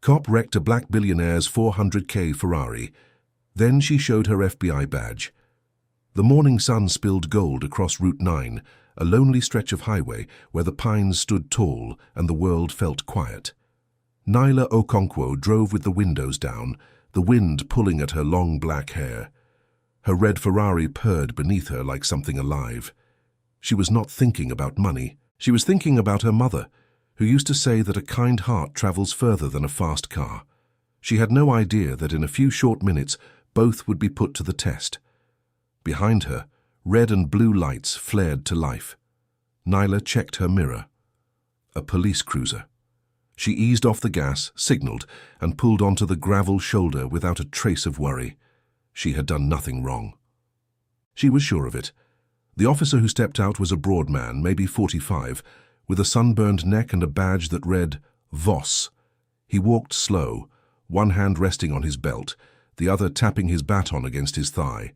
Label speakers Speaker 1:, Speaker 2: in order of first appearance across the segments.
Speaker 1: Cop wrecked a black billionaire's 400K Ferrari. Then she showed her FBI badge. The morning sun spilled gold across Route 9, a lonely stretch of highway where the pines stood tall and the world felt quiet. Nyla Okonkwo drove with the windows down, the wind pulling at her long black hair. Her red Ferrari purred beneath her like something alive. She was not thinking about money. She was thinking about her mother, who used to say that a kind heart travels further than a fast car. She had no idea that in a few short minutes both would be put to the test. Behind her, red and blue lights flared to life. Nyla checked her mirror. A police cruiser. She eased off the gas, signaled, and pulled onto the gravel shoulder without a trace of worry. She had done nothing wrong. She was sure of it. The officer who stepped out was a broad man, maybe 45, with a sunburned neck and a badge that read, Voss. He walked slow, one hand resting on his belt, the other tapping his baton against his thigh.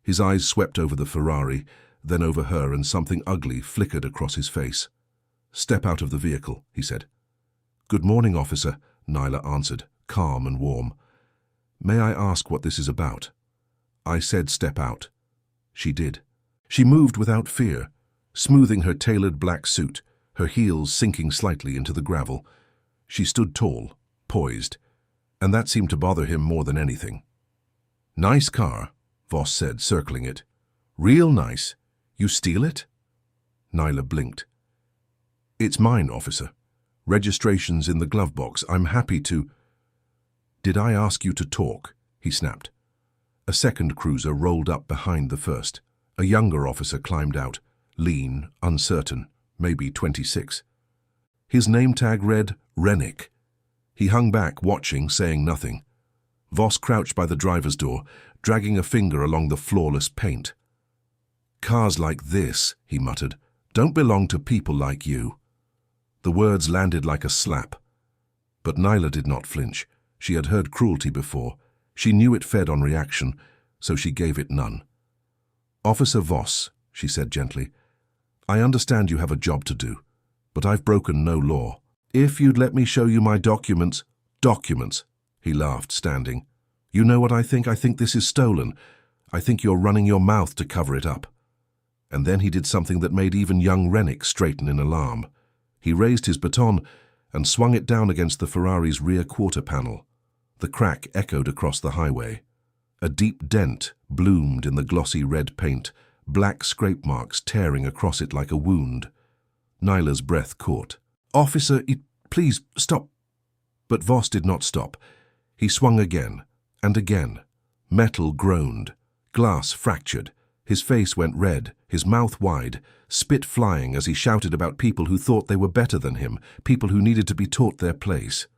Speaker 1: His eyes swept over the Ferrari, then over her, and something ugly flickered across his face. "Step out of the vehicle," he said. "Good morning, officer," Nyla answered, calm and warm. "May I ask what this is about?" "I said step out." She did. She moved without fear, smoothing her tailored black suit, her heels sinking slightly into the gravel. She stood tall, poised, and that seemed to bother him more than anything. "Nice car," Voss said, circling it. "Real nice. You steal it?" Nyla blinked. "It's mine, officer. Registration's in the glove box. I'm happy to—" "Did I ask you to talk?" he snapped. A second cruiser rolled up behind the first. A younger officer climbed out, lean, uncertain, maybe 26. His name tag read Rennick. He hung back, watching, saying nothing. Voss crouched by the driver's door, dragging a finger along the flawless paint. "Cars like this," he muttered, "don't belong to people like you." The words landed like a slap. But Nyla did not flinch. She had heard cruelty before. She knew it fed on reaction, so she gave it none. "Officer Voss," she said gently, "I understand you have a job to do, but I've broken no law. If you'd let me show you my documents—" "Documents," he laughed, standing. "You know what I think? I think this is stolen. I think you're running your mouth to cover it up." And then he did something that made even young Rennick straighten in alarm. He raised his baton and swung it down against the Ferrari's rear quarter panel. The crack echoed across the highway. A deep dent bloomed in the glossy red paint, black scrape marks tearing across it like a wound. Nyla's breath caught. "Officer, please, stop." But Voss did not stop. He swung again, and again. Metal groaned. Glass fractured. His face went red, his mouth wide, spit flying as he shouted about people who thought they were better than him, people who needed to be taught their place.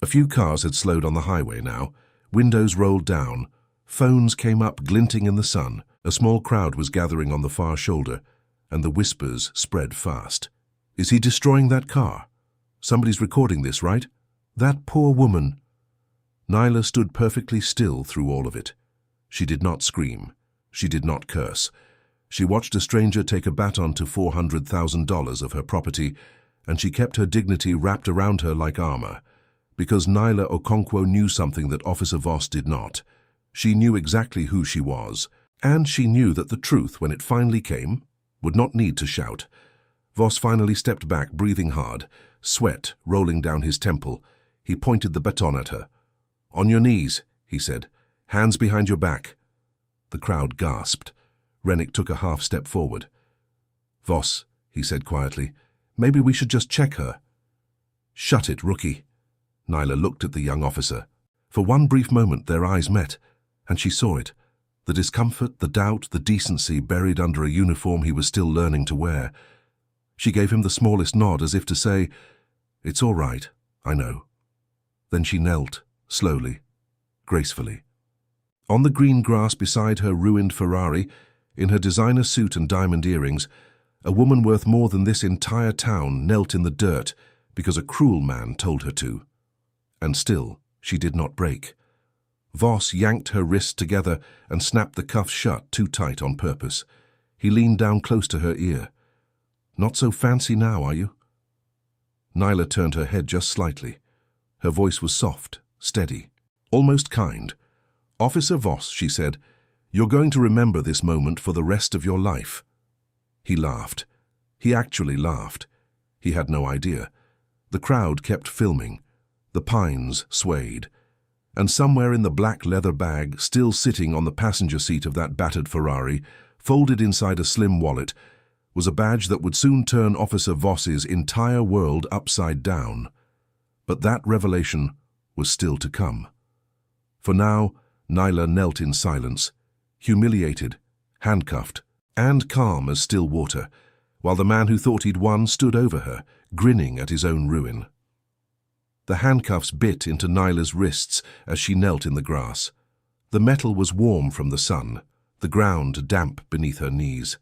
Speaker 1: A few cars had slowed on the highway now. Windows rolled down. Phones came up glinting in the sun. A small crowd was gathering on the far shoulder, and the whispers spread fast. "Is he destroying that car? Somebody's recording this, right? That poor woman." Nyla stood perfectly still through all of it. She did not scream. She did not curse. She watched a stranger take a baton to $400,000 of her property, and she kept her dignity wrapped around her like armor. Because Nyla Okonkwo knew something that Officer Voss did not. She knew exactly who she was, and she knew that the truth, when it finally came, would not need to shout. Voss finally stepped back, breathing hard, sweat rolling down his temple. He pointed the baton at her. "On your knees," he said. "Hands behind your back." The crowd gasped. Rennick took a half step forward. "Voss," he said quietly, "maybe we should just check her." "Shut it, rookie." Nyla looked at the young officer. For one brief moment their eyes met, and she saw it. The discomfort, the doubt, the decency buried under a uniform he was still learning to wear. She gave him the smallest nod as if to say, "It's all right, I know." Then she knelt, slowly, gracefully. On the green grass beside her ruined Ferrari, in her designer suit and diamond earrings, a woman worth more than this entire town knelt in the dirt because a cruel man told her to. And still, she did not break. Voss yanked her wrists together and snapped the cuffs shut too tight on purpose. He leaned down close to her ear. "Not so fancy now, are you?" Nyla turned her head just slightly. Her voice was soft, steady, almost kind. "Officer Voss," she said, "you're going to remember this moment for the rest of your life." He laughed. He actually laughed. He had no idea. The crowd kept filming. The pines swayed. And somewhere in the black leather bag, still sitting on the passenger seat of that battered Ferrari, folded inside a slim wallet, was a badge that would soon turn Officer Voss's entire world upside down. But that revelation was still to come. For now, Nyla knelt in silence, humiliated, handcuffed, and calm as still water, while the man who thought he'd won stood over her, grinning at his own ruin. The handcuffs bit into Nyla's wrists as she knelt in the grass. The metal was warm from the sun, the ground damp beneath her knees.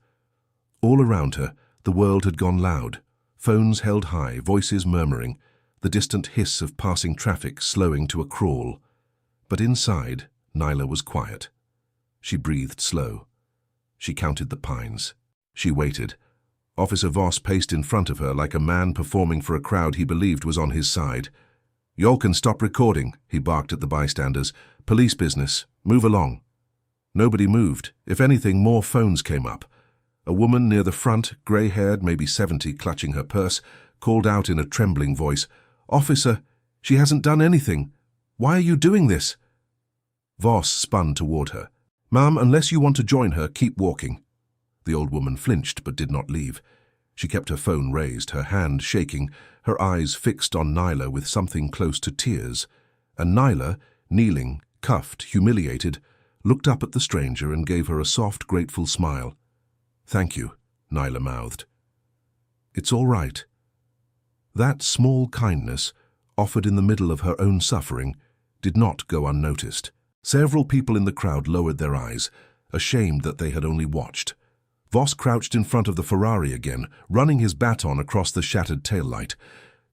Speaker 1: All around her, the world had gone loud, phones held high, voices murmuring, the distant hiss of passing traffic slowing to a crawl. But inside, Nyla was quiet. She breathed slow. She counted the pines. She waited. Officer Voss paced in front of her like a man performing for a crowd he believed was on his side. "Y'all can stop recording," he barked at the bystanders. "Police business. Move along." Nobody moved. If anything, more phones came up. A woman near the front, grey-haired, maybe 70, clutching her purse, called out in a trembling voice, "Officer, she hasn't done anything. Why are you doing this?" Voss spun toward her. "Ma'am, unless you want to join her, keep walking." The old woman flinched but did not leave. She kept her phone raised, her hand shaking, her eyes fixed on Nyla with something close to tears. And Nyla, kneeling, cuffed, humiliated, looked up at the stranger and gave her a soft, grateful smile. "Thank you," Nyla mouthed. "It's all right." That small kindness, offered in the middle of her own suffering, did not go unnoticed. Several people in the crowd lowered their eyes, ashamed that they had only watched. Voss crouched in front of the Ferrari again, running his baton across the shattered taillight.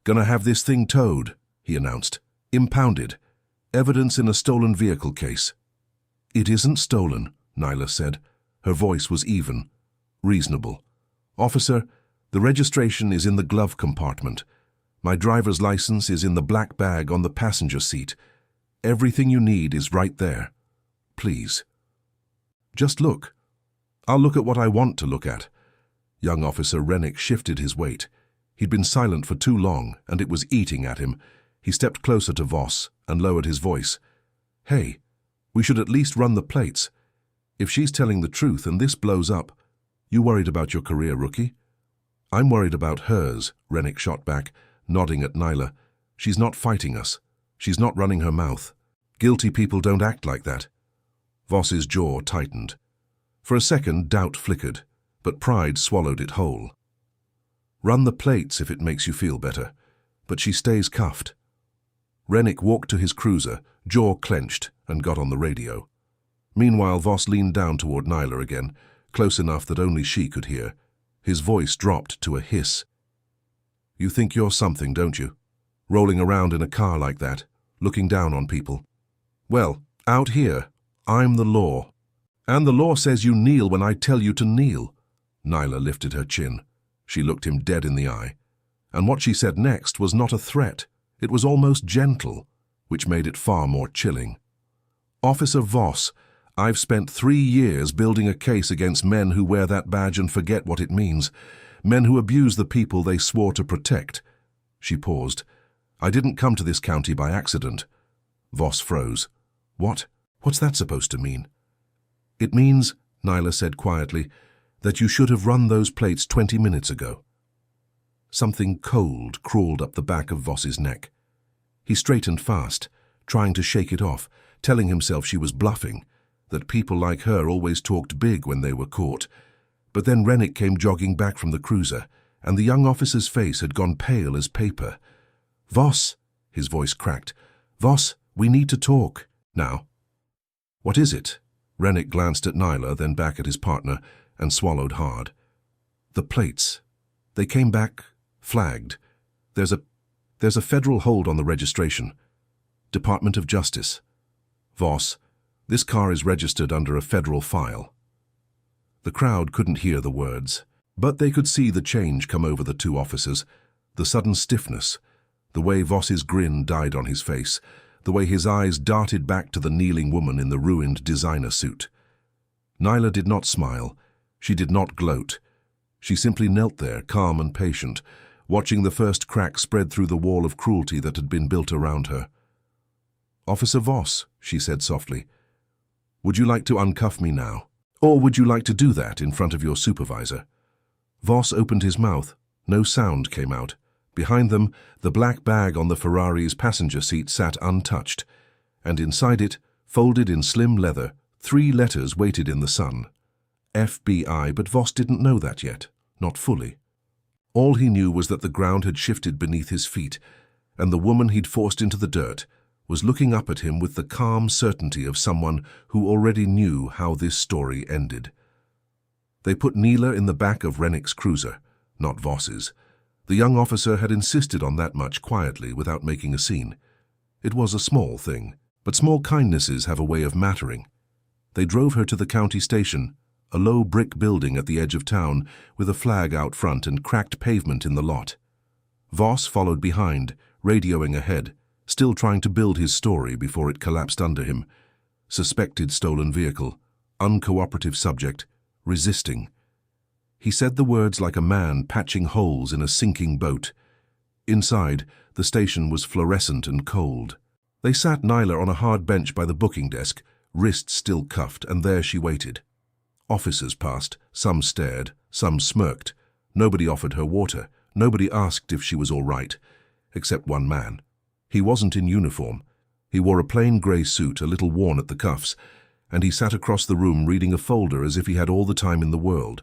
Speaker 1: "Gonna have this thing towed," he announced. "Impounded. Evidence in a stolen vehicle case." "It isn't stolen," Nyla said. Her voice was even, reasonable. "Officer, the registration is in the glove compartment. My driver's license is in the black bag on the passenger seat. Everything you need is right there. Please. Just look. I'll look at what I want to look at." Young Officer Rennick shifted his weight. He'd been silent for too long, and it was eating at him. He stepped closer to Voss and lowered his voice. "Hey, we should at least run the plates. If she's telling the truth and this blows up, you worried about your career, rookie?" "I'm worried about hers," Rennick shot back, nodding at Nyla. "She's not fighting us. She's not running her mouth. Guilty people don't act like that." Voss's jaw tightened. For a second, doubt flickered, but pride swallowed it whole. "Run the plates if it makes you feel better, but she stays cuffed." Rennick walked to his cruiser, jaw clenched, and got on the radio. Meanwhile, Voss leaned down toward Nyla again, close enough that only she could hear. His voice dropped to a hiss. "You think you're something, don't you? Rolling around in a car like that, looking down on people. Well, out here, I'm the law. And the law says you kneel when I tell you to kneel." Nyla lifted her chin. She looked him dead in the eye. And what she said next was not a threat. It was almost gentle, which made it far more chilling. "Officer Voss, I've spent 3 years building a case against men who wear that badge and forget what it means. Men who abuse the people they swore to protect." She paused. "I didn't come to this county by accident." Voss froze. "What? What's that supposed to mean?" "It means," Nyla said quietly, "that you should have run those plates 20 minutes ago." Something cold crawled up the back of Voss's neck. He straightened fast, trying to shake it off, telling himself she was bluffing, that people like her always talked big when they were caught. But then Rennick came jogging back from the cruiser, and the young officer's face had gone pale as paper. "Voss," his voice cracked. "Voss, we need to talk. Now." "What is it?" Rennick glanced at Nyla, then back at his partner, and swallowed hard. "The plates. They came back, flagged. There's a federal hold on the registration. Department of Justice. Voss, this car is registered under a federal file." The crowd couldn't hear the words, but they could see the change come over the two officers, the sudden stiffness, The way Voss's grin died on his face, the way his eyes darted back to the kneeling woman in the ruined designer suit. Nyla did not smile. She did not gloat. She simply knelt there, calm and patient, watching the first crack spread through the wall of cruelty that had been built around her. "Officer Voss," she said softly, "would you like to uncuff me now? Or would you like to do that in front of your supervisor?" Voss opened his mouth. No sound came out. Behind them, the black bag on the Ferrari's passenger seat sat untouched, and inside it, folded in slim leather, 3 letters waited in the sun. FBI, but Voss didn't know that yet, not fully. All he knew was that the ground had shifted beneath his feet, and the woman he'd forced into the dirt was looking up at him with the calm certainty of someone who already knew how this story ended. They put Nyla in the back of Rennick's cruiser, not Voss's. The young officer had insisted on that much quietly without making a scene. It was a small thing, but small kindnesses have a way of mattering. They drove her to the county station, a low brick building at the edge of town with a flag out front and cracked pavement in the lot. Voss followed behind, radioing ahead, still trying to build his story before it collapsed under him. Suspected stolen vehicle, uncooperative subject, resisting. He said the words like a man patching holes in a sinking boat. Inside, the station was fluorescent and cold. They sat Nyla on a hard bench by the booking desk, wrists still cuffed, and there she waited. Officers passed, some stared, some smirked. Nobody offered her water, nobody asked if she was all right, except one man. He wasn't in uniform. He wore a plain grey suit, a little worn at the cuffs, and he sat across the room reading a folder as if he had all the time in the world.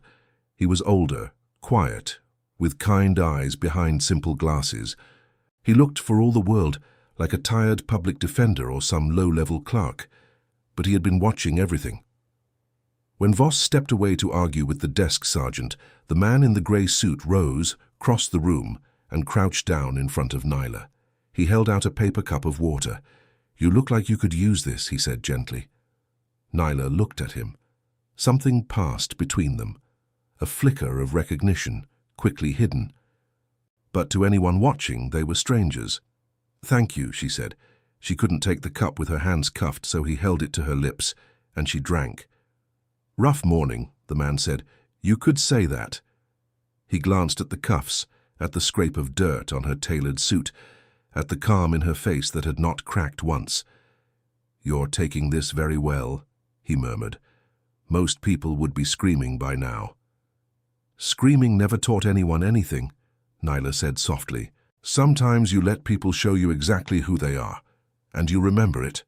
Speaker 1: He was older, quiet, with kind eyes behind simple glasses. He looked for all the world like a tired public defender or some low-level clerk, but he had been watching everything. When Voss stepped away to argue with the desk sergeant, the man in the grey suit rose, crossed the room, and crouched down in front of Nyla. He held out a paper cup of water. "You look like you could use this," he said gently. Nyla looked at him. Something passed between them. A flicker of recognition, quickly hidden. But to anyone watching, they were strangers. "Thank you," she said. She couldn't take the cup with her hands cuffed, so he held it to her lips, and she drank. "Rough morning," the man said. "You could say that." He glanced at the cuffs, at the scrape of dirt on her tailored suit, at the calm in her face that had not cracked once. "You're taking this very well," he murmured. "Most people would be screaming by now." "Screaming never taught anyone anything," Nyla said softly. "Sometimes you let people show you exactly who they are, and you remember it."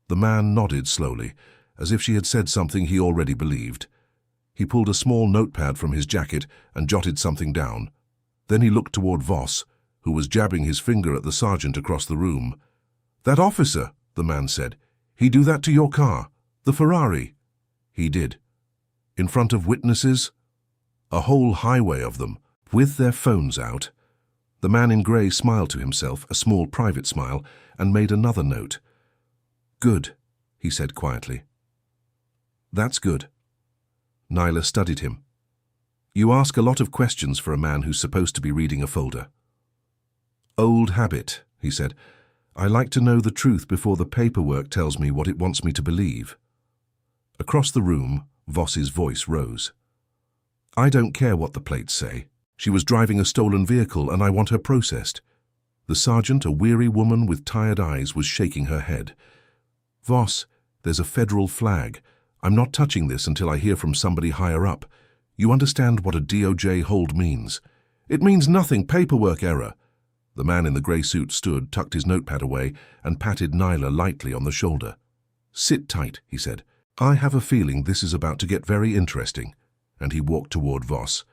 Speaker 1: The man nodded slowly, as if she had said something he already believed. He pulled a small notepad from his jacket and jotted something down. Then he looked toward Voss, who was jabbing his finger at the sergeant across the room. "That officer," the man said. "He do that to your car, the Ferrari." "He did." "In front of witnesses?" "A whole highway of them, with their phones out." The man in grey smiled to himself, a small private smile, and made another note. "Good," he said quietly. "That's good." Nyla studied him. "You ask a lot of questions for a man who's supposed to be reading a folder." "Old habit," he said. "I like to know the truth before the paperwork tells me what it wants me to believe." Across the room, Voss's voice rose. "I don't care what the plates say. She was driving a stolen vehicle and I want her processed." The sergeant, a weary woman with tired eyes, was shaking her head. "Voss, there's a federal flag. I'm not touching this until I hear from somebody higher up. You understand what a DOJ hold means?" "It means nothing, paperwork error." The man in the grey suit stood, tucked his notepad away, and patted Nyla lightly on the shoulder. "Sit tight," he said. "I have a feeling this is about to get very interesting." And he walked toward Voss.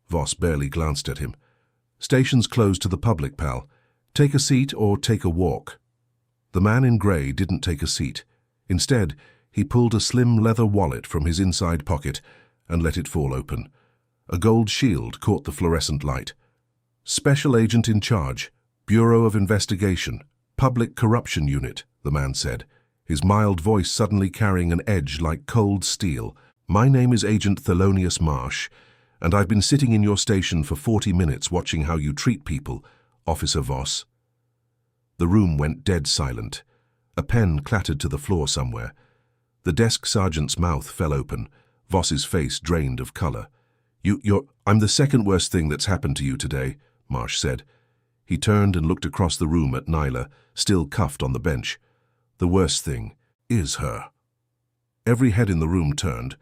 Speaker 1: Voss barely glanced at him. "Station's closed to the public, pal. Take a seat or take a walk." The man in grey didn't take a seat. Instead, he pulled a slim leather wallet from his inside pocket and let it fall open. A gold shield caught the fluorescent light. "Special agent in charge, Bureau of Investigation, Public Corruption Unit," the man said, his mild voice suddenly carrying an edge like cold steel. "My name is Agent Thelonious Marsh, and I've been sitting in your station for 40 minutes watching how you treat people, Officer Voss." The room went dead silent. A pen clattered to the floor somewhere. The desk sergeant's mouth fell open. Voss's face drained of color. I'm the second worst thing that's happened to you today, Marsh said. He turned and looked across the room at Nyla, still cuffed on the bench. The worst thing is her. Every head in the room turned.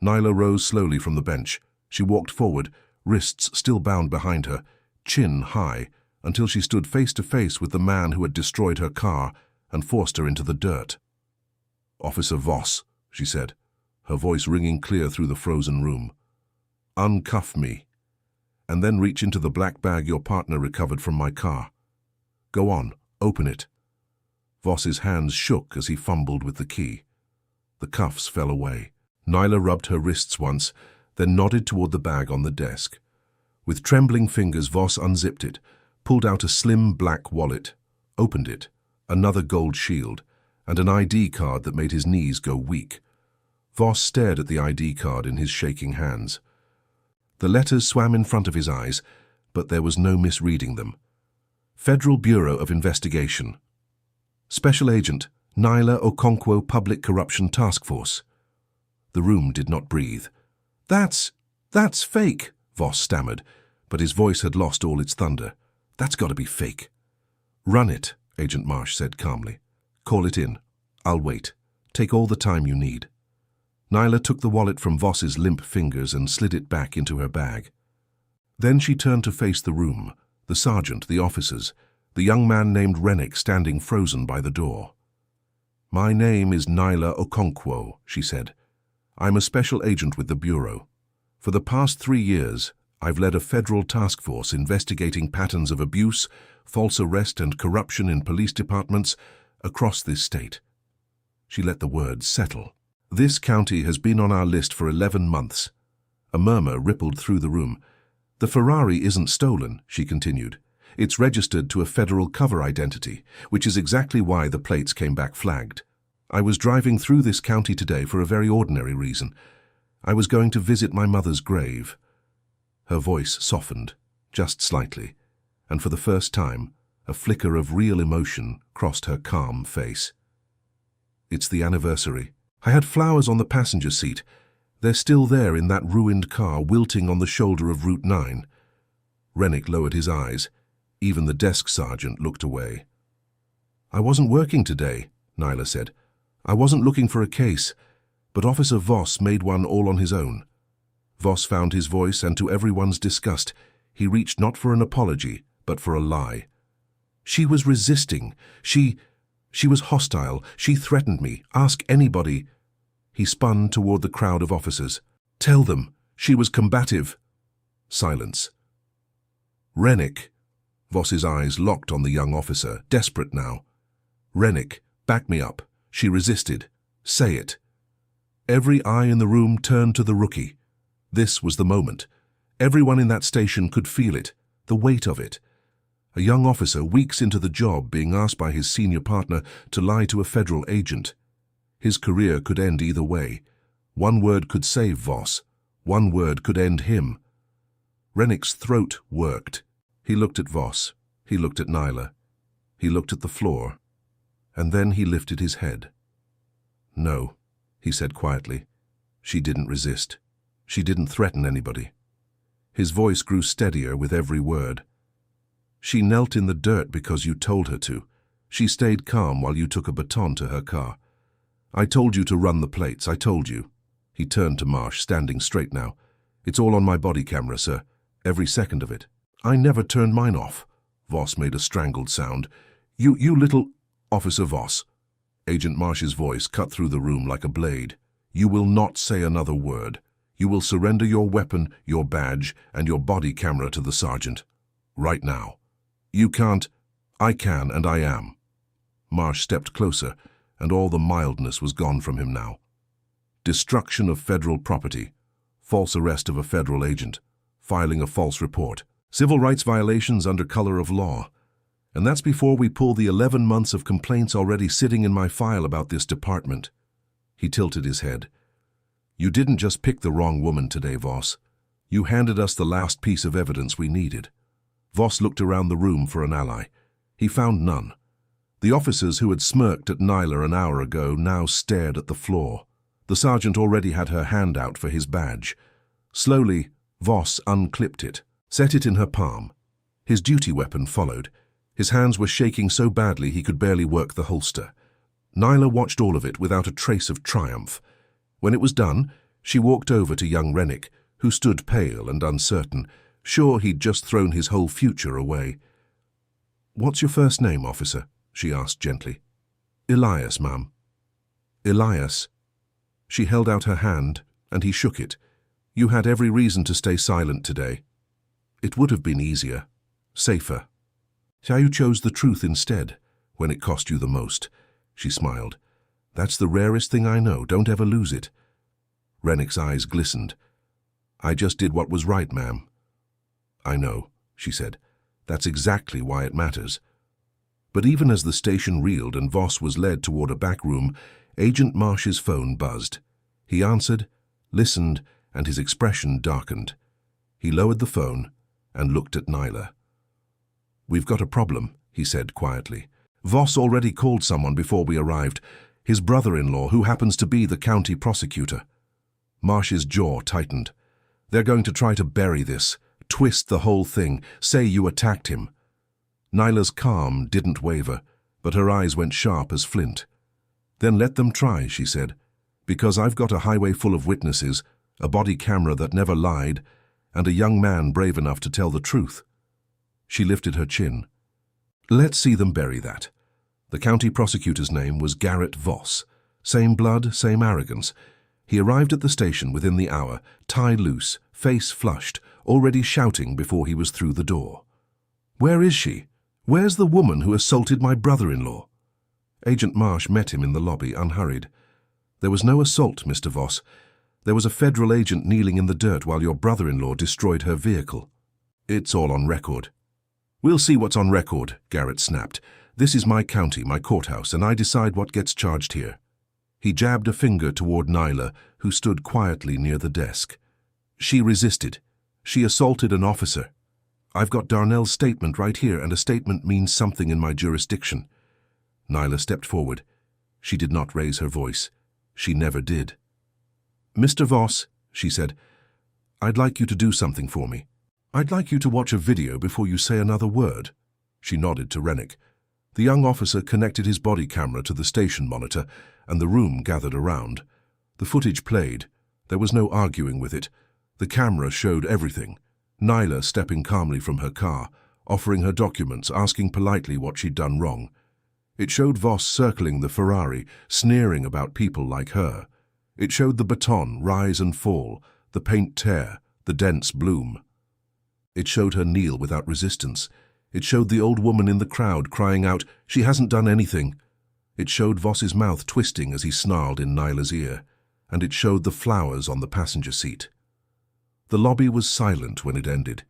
Speaker 1: Nyla rose slowly from the bench. She walked forward, wrists still bound behind her, chin high, until she stood face to face with the man who had destroyed her car and forced her into the dirt. "Officer Voss," she said, her voice ringing clear through the frozen room. "Uncuff me, and then reach into the black bag your partner recovered from my car. Go on, open it." Voss's hands shook as he fumbled with the key. The cuffs fell away. Nyla rubbed her wrists once, then nodded toward the bag on the desk. With trembling fingers, Voss unzipped it, pulled out a slim black wallet, opened it, another gold shield, and an ID card that made his knees go weak. Voss stared at the ID card in his shaking hands. The letters swam in front of his eyes, but there was no misreading them. Federal Bureau of Investigation. Special Agent, Nyla Okonkwo Public Corruption Task Force. The room did not breathe. That's fake," Voss stammered, but his voice had lost all its thunder. "That's got to be fake." "Run it," Agent Marsh said calmly. "Call it in. I'll wait. Take all the time you need." Nyla took the wallet from Voss's limp fingers and slid it back into her bag. Then she turned to face the room, the sergeant, the officers, the young man named Rennick standing frozen by the door. "My name is Nyla Okonkwo," she said. "I'm a special agent with the Bureau. For the past 3 years, I've led a federal task force investigating patterns of abuse, false arrest and corruption in police departments across this state." She let the words settle. "This county has been on our list for 11 months. A murmur rippled through the room. "The Ferrari isn't stolen," she continued. "It's registered to a federal cover identity, which is exactly why the plates came back flagged. I was driving through this county today for a very ordinary reason. I was going to visit my mother's grave." Her voice softened, just slightly, and for the first time, a flicker of real emotion crossed her calm face. "It's the anniversary. I had flowers on the passenger seat. They're still there in that ruined car, wilting on the shoulder of Route 9. Rennick lowered his eyes. Even the desk sergeant looked away. "I wasn't working today," Nyla said. "I wasn't looking for a case, but Officer Voss made one all on his own." Voss found his voice, and to everyone's disgust, he reached not for an apology, but for a lie. "She was resisting. She was hostile. She threatened me. Ask anybody." He spun toward the crowd of officers. "Tell them. She was combative." Silence. "Rennick." Voss's eyes locked on the young officer, desperate now. "Rennick, back me up. She resisted. Say it." Every eye in the room turned to the rookie. This was the moment. Everyone in that station could feel it, the weight of it. A young officer, weeks into the job, being asked by his senior partner to lie to a federal agent. His career could end either way. One word could save Voss. One word could end him. Rennick's throat worked. He looked at Voss. He looked at Nyla. He looked at the floor. And then he lifted his head. "No," he said quietly. "She didn't resist. She didn't threaten anybody." His voice grew steadier with every word. "She knelt in the dirt because you told her to. She stayed calm while you took a baton to her car. I told you to run the plates. I told you." He turned to Marsh, standing straight now. "It's all on my body camera, sir. Every second of it." "I never turned mine off." Voss made a strangled sound. You little—" "Officer Voss." Agent Marsh's voice cut through the room like a blade. "You will not say another word. You will surrender your weapon, your badge, and your body camera to the sergeant. Right now. You can't—" "I can, and I am." Marsh stepped closer, and all the mildness was gone from him now. "Destruction of federal property, false arrest of a federal agent, filing a false report, civil rights violations under color of law. And that's before we pull the 11 months of complaints already sitting in my file about this department." He tilted his head. "You didn't just pick the wrong woman today, Voss. You handed us the last piece of evidence we needed." Voss looked around the room for an ally. He found none. The officers who had smirked at Nyla an hour ago now stared at the floor. The sergeant already had her hand out for his badge. Slowly, Voss unclipped it, set it in her palm. His duty weapon followed. His hands were shaking so badly he could barely work the holster. Nyla watched all of it without a trace of triumph. When it was done, she walked over to young Rennick, who stood pale and uncertain, sure he'd just thrown his whole future away. "What's your first name, officer?" she asked gently. "Elias, ma'am." "Elias." She held out her hand, and he shook it. "You had every reason to stay silent today. It would have been easier, safer. So you chose the truth instead, when it cost you the most." She smiled. "That's the rarest thing I know. Don't ever lose it." Rennick's eyes glistened. "I just did what was right, ma'am." "I know," she said. "That's exactly why it matters." But even as the station reeled and Voss was led toward a back room, Agent Marsh's phone buzzed. He answered, listened, and his expression darkened. He lowered the phone and looked at Nyla. "We've got a problem," he said quietly. "Voss already called someone before we arrived, his brother-in-law, who happens to be the county prosecutor." Marsh's jaw tightened. "They're going to try to bury this, twist the whole thing, say you attacked him." Nyla's calm didn't waver, but her eyes went sharp as flint. "Then let them try," she said, "because I've got a highway full of witnesses, a body camera that never lied, and a young man brave enough to tell the truth." She lifted her chin. "Let's see them bury that." The county prosecutor's name was Garrett Voss. Same blood, same arrogance. He arrived at the station within the hour, tie loose, face flushed, already shouting before he was through the door. "Where is she? Where's the woman who assaulted my brother-in-law?" Agent Marsh met him in the lobby, unhurried. "There was no assault, Mr. Voss. There was a federal agent kneeling in the dirt while your brother-in-law destroyed her vehicle. It's all on record." "We'll see what's on record," Garrett snapped. "This is my county, my courthouse, and I decide what gets charged here." He jabbed a finger toward Nyla, who stood quietly near the desk. "She resisted. She assaulted an officer. I've got Darnell's statement right here, and a statement means something in my jurisdiction." Nyla stepped forward. She did not raise her voice. She never did. "Mr. Voss," she said, "I'd like you to do something for me. I'd like you to watch a video before you say another word." She nodded to Rennick. The young officer connected his body camera to the station monitor, and the room gathered around. The footage played. There was no arguing with it. The camera showed everything. Nyla stepping calmly from her car, offering her documents, asking politely what she'd done wrong. It showed Voss circling the Ferrari, sneering about people like her. It showed the baton rise and fall, the paint tear, the dents bloom. It showed her kneel without resistance. It showed the old woman in the crowd crying out, "She hasn't done anything." It showed Voss's mouth twisting as he snarled in Nyla's ear, and it showed the flowers on the passenger seat. The lobby was silent when it ended.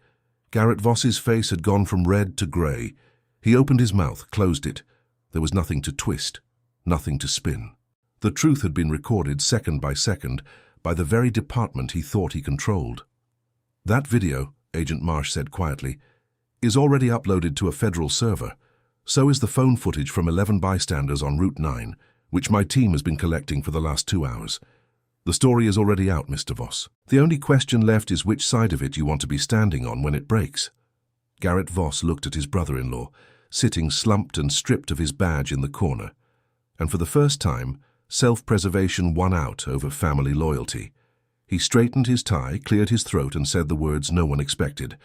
Speaker 1: Garrett Voss's face had gone from red to grey. He opened his mouth, closed it. There was nothing to twist, nothing to spin. The truth had been recorded second by second by the very department he thought he controlled. "That video," Agent Marsh said quietly, "is already uploaded to a federal server. So is the phone footage from 11 bystanders on Route 9, which my team has been collecting for the last 2 hours. The story is already out, Mr. Voss. The only question left is which side of it you want to be standing on when it breaks." Garrett Voss looked at his brother-in-law, sitting slumped and stripped of his badge in the corner. And for the first time, self-preservation won out over family loyalty. He straightened his tie, cleared his throat, and said the words no one expected.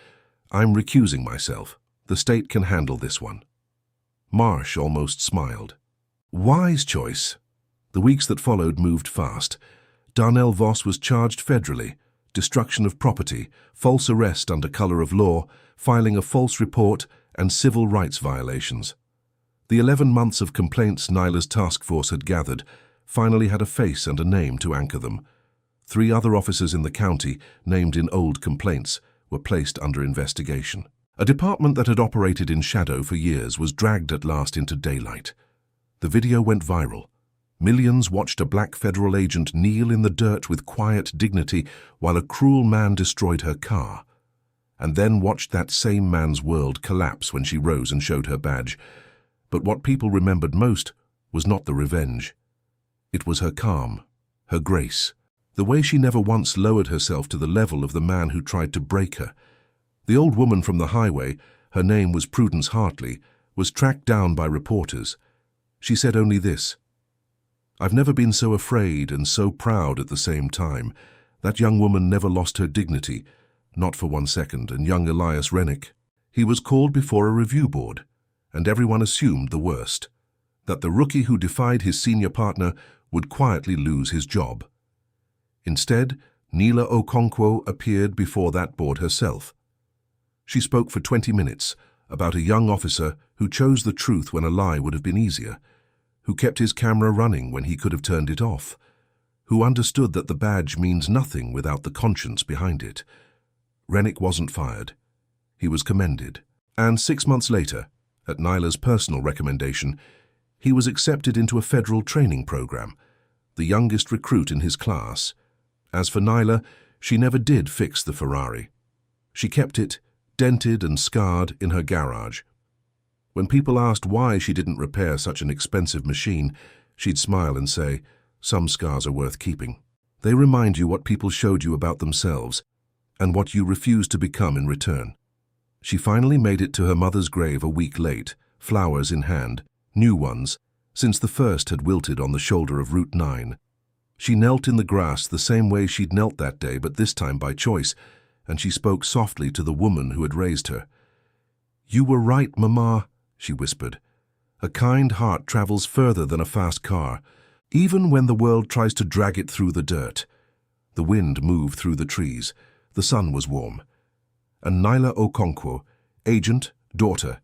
Speaker 1: "I'm recusing myself. The state can handle this one." Marsh almost smiled. Wise choice. The weeks that followed moved fast. Darnell Voss was charged federally, destruction of property, false arrest under color of law, filing a false report, and civil rights violations. The 11 months of complaints Nyla's task force had gathered finally had a face and a name to anchor them. 3 other officers in the county, named in old complaints, were placed under investigation. A department that had operated in shadow for years was dragged at last into daylight. The video went viral. Millions watched a black federal agent kneel in the dirt with quiet dignity while a cruel man destroyed her car, and then watched that same man's world collapse when she rose and showed her badge. But what people remembered most was not the revenge. It was her calm, her grace, the way she never once lowered herself to the level of the man who tried to break her. The old woman from the highway, her name was Prudence Hartley, was tracked down by reporters. She said only this: "I've never been so afraid and so proud at the same time. That young woman never lost her dignity, not for 1 second." And young Elias Rennick, he was called before a review board, and everyone assumed the worst, that the rookie who defied his senior partner would quietly lose his job. Instead, Nila Okonkwo appeared before that board herself. She spoke for 20 minutes about a young officer who chose the truth when a lie would have been easier, who kept his camera running when he could have turned it off, who understood that the badge means nothing without the conscience behind it. Rennick wasn't fired. He was commended. And 6 months later, at Nila's personal recommendation, he was accepted into a federal training program, the youngest recruit in his class. As for Nila, she never did fix the Ferrari. She kept it, dented and scarred, in her garage. When people asked why she didn't repair such an expensive machine, she'd smile and say, "Some scars are worth keeping. They remind you what people showed you about themselves and what you refused to become in return." She finally made it to her mother's grave a week late, flowers in hand, new ones, since the first had wilted on the shoulder of Route 9. She knelt in the grass the same way she'd knelt that day, but this time by choice, and she spoke softly to the woman who had raised her. "You were right, Mama," she whispered. "A kind heart travels further than a fast car, even when the world tries to drag it through the dirt." The wind moved through the trees. The sun was warm. And Nila Okonkwo, agent, daughter,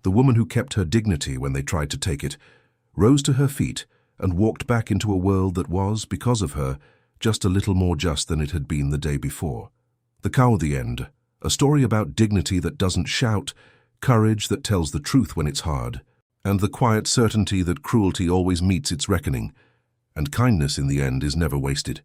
Speaker 1: the woman who kept her dignity when they tried to take it, rose to her feet and walked back into a world that was, because of her, just a little more just than it had been the day before. The Cow the End, a story about dignity that doesn't shout, courage that tells the truth when it's hard, and the quiet certainty that cruelty always meets its reckoning, and kindness in the end is never wasted.